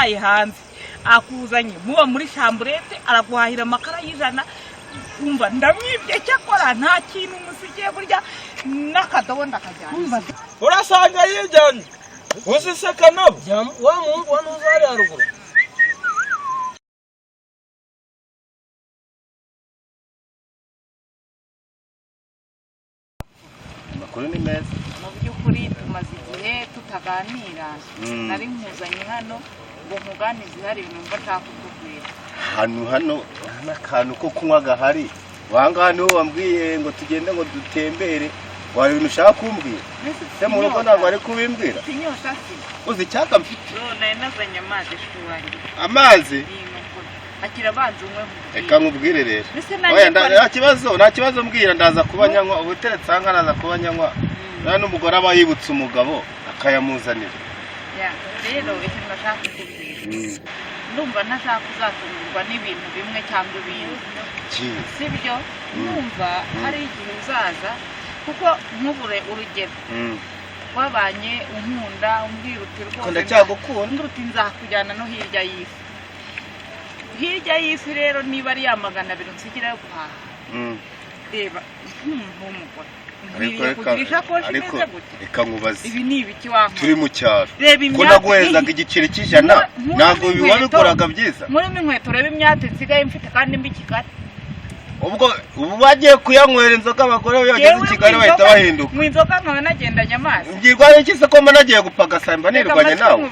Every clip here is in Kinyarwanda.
aguhaye hanze akuzanye muba muri chambrette araguhahira amakara y'ijana umva ndamwibye cyakora nta kintu musigiye burya nakadobo ndakajyana urasanga yijyanye usiseka nabo wa ntuzari haruguru makuru ni meza mu by'ukuri tumaze igihe tutaganira nari nkuzanye hano ngo muganize hari numva takukubwira hano n'akantu ko kunywa gahari wanga niho wambwiye ngo tugende ngo dutembere wari ibintu ushaka kumbwira se mu rugo ntabwo ari kubimbwira sinyosha si uzi icyaka mfite none nazanye amazi shuwangi amazi akira banze umwe reka nkubwire rero oya nta kibazo mbwira ndaza kuba nyanywa ubuteretse hanga naza kuba nyanywa nta n'umugore aba yibutse umugabo akayamuzanira rero icyo ndashaka kukubwira ndumva ntashaka kuzatungurwa n'ibintu bimwe cyangwa ibindi sibyo numva hari igihe uzaza kuko nkubure urugero wabanye unkunda umbwira uti rwose ndacyagukunda uti nzakujyana no hirya y'isi rero niba ari ya 200 nsigira yo guhaha reba nk'umugore ariko reka nkubaze ibi ni ibiki wanka turi mu cyaro ko naguhezaga igiceri cy'ijana ntabwo wabikoraga byiza murimo inkweto reba imyate nsigaye mfite kandi mbi Kigali ubwo bagiye kuyanywera inzoga abagore bageze i Kigali bahita bahinduka mu inzoga nkaba nagendanye amazi ngirwa iki se ko nagiye gupagasa mba nirwanye nawe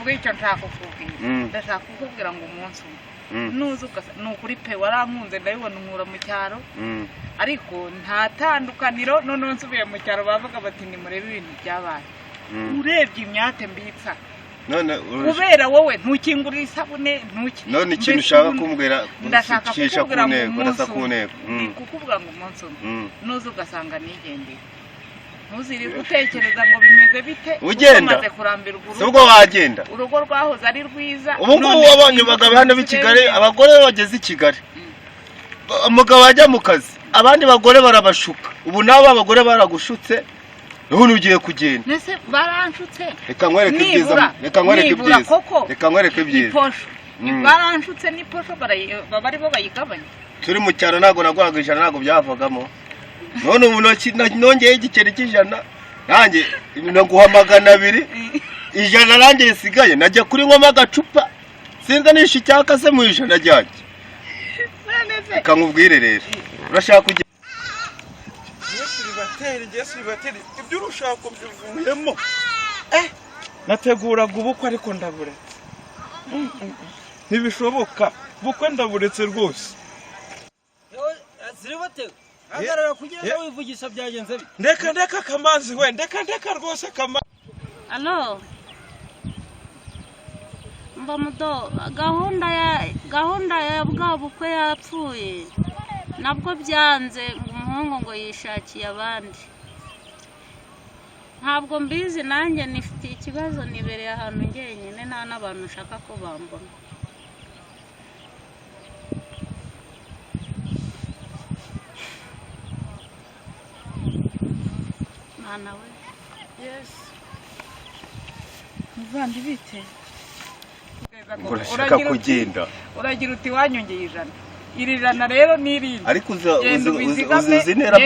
ndashaka kukubwira ngo umunsi nuzuka nukuri pe warankunze ndabibona nkura mu cyaro ariko nta tandukaniro none nsubiye mu cyaro bavuga bati ni murebe ibintu byabaye urebye imyate mbitsa none kubera wowe ntukingura isabune none ikintu ushaka kumbwira ndashaka kukubwira ngo kukubwira ngo umunsi nuzu ugasanga nigendeye ntuziri gutekereza ngo bimeze bite ugenda ubwo wagenda urugo rwahoze ari rwiza ubu ngubu wabonye abagabo hano b'i Kigali abagore bageze i Kigali umugabo ajya mu kazi abandi bagore barabashuka ubu nabo abagore baragushutse none ugiye kugenda nese baranshutse reka nkwereke ibyiza baranshutse ni posho bari bo bayigabanya turi mu cyaro ntago nagwaga ijana ntago byavagamo none ubu nongeye igiceri cy'ijana nanjye naguha 200 ijana nanjye risigaye najya kuri nkoma agacupa sinza nisha icyaka se mu ijana ryanjye reka nkubwire rero urashaka kujya bateri ibyo urushaka byuvuyemo nateguraga ubukwe ariko ndabure ntibishoboka bukwe ndaburetse rwose ziribatego agarara kugira ngo wivugisha byagenze ndeka kamanzi we ndeka rwose kamanzi Allo mba mudo gahunda ya bwa bukwe yapfuye nabwo byanze umuhungu ngo yishakiye abandi ntabwo mbizi nanjye nifite ikibazo nibereye ahantu ngenyine nta n'abantu ushaka ko bambona nawe yes muvandi bite urashaka kugenda uragira uti wanyongeye ijana iri jana rero nirindi ariko uzinera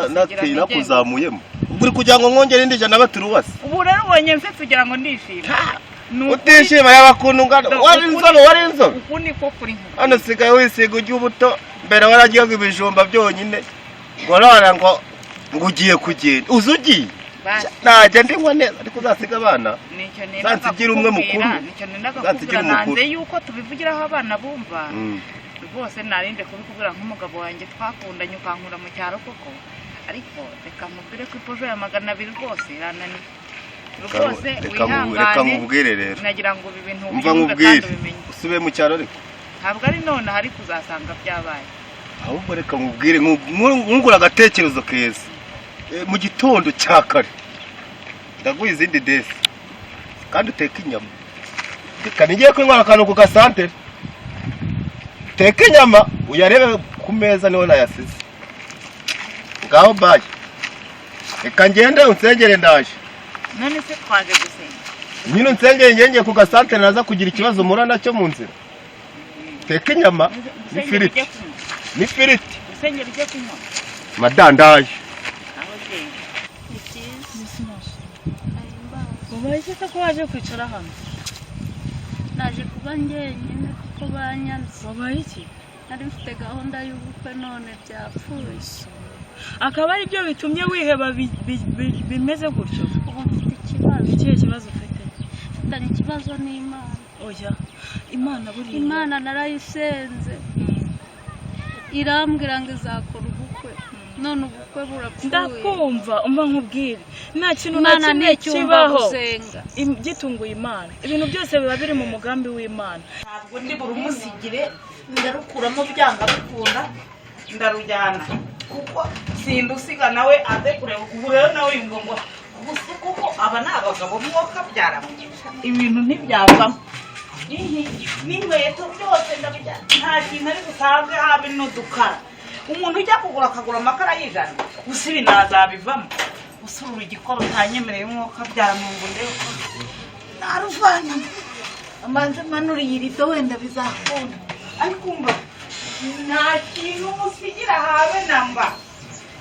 nateye nakuzamuyemo uri kugira ngo nkongere indi jana baturuwase ubu rero ubonye mse kugira ngo ndishime utishima yabakuntu ngana wari inzobe uku niko kuri hano sigaye wisiga ubuto mbere waragiye ibijumba byonyine ngo rara ngo ugiye kugenda uzugiye najya ndingwa neza ariko uzasiga abana zansigira umwe mukuru zansigira nanze yuko tubivugiraho abana bumva rwose narinde kubikubwira nk'umugabo wanjye twakundanye ukankura mu cyaro koko ariko reka mubwire ko ipojo ya 200 rwose irananiye rwose reka nkubwire rero nagira ngo ibintu nkubwire usubiye mu cyaro ariko ntabwo ari none hari kuzasanga byabaye ahubwo reka nkubwire nkungura agatekerezo keza mu gitondo cya kare ndaguha izindi desi kandi uteka inyama reka nigiye kwinywera akantu ku gasantere teka inyama uyarebe ku meza niho nayasize ngaho baye reka ngende unsengere ndaje none se twaje gusenga nyine nsengeye ku gasantere naza kugira ikibazo mura nacyo mu nzira. Teka inyama n'ifiriti. N'ifiriti. Usengera ujye kunywa. Madandaye. Aho je. Ubaye se ko waje kwicara hano? Naje kuba njyenyine kuko banyanze. Wabaye iki? Nari mfite gahunda y'ubukwe none byapfuye. Akaba ari byo bitumye wiheba bimeze gutyo. Ubu mfite ikibazo. Ikihe kibazo ufite? Mfitanye ikibazo n'Imana. Oya, Imana buriya. Imana narayisenze. Irambwira ngo izakora ubukwe. None ubukwe burapfuye. Ndakumva umva nkubwire. Nta kintu na kimwe kibaho gitunguye Imana. Ibintu byose biba biri mu mugambi w'Imana. Ntabwo ndi buri umusigire ndarukuramo byanga bikunda ndarujyana kuko sindusiga nawe aze kureba ubu rero nawe yumva gusa kuko aba nabagabo mwoka byaramugisha ibintu ntibyavamo n'inkweto byose ndabijyana nta kintu ari gusanzwe habe n'udukara umuntu ujya kugura akagura amakara y'ijana gusa ibi nazabivamo usurura igikoro ntanyemereye umwuka byaramungu ndebe ko naruvanye amanze manuriye irido wenda bizakunda ariko umva nta kintu musigira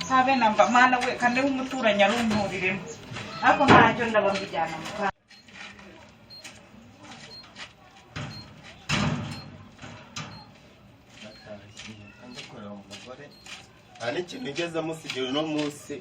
habe namba mana we kandi umuturanyi arumpuriremo ariko ntacyo ndabambijyana mu kanwa Ani kintu ngeze musigira no munsi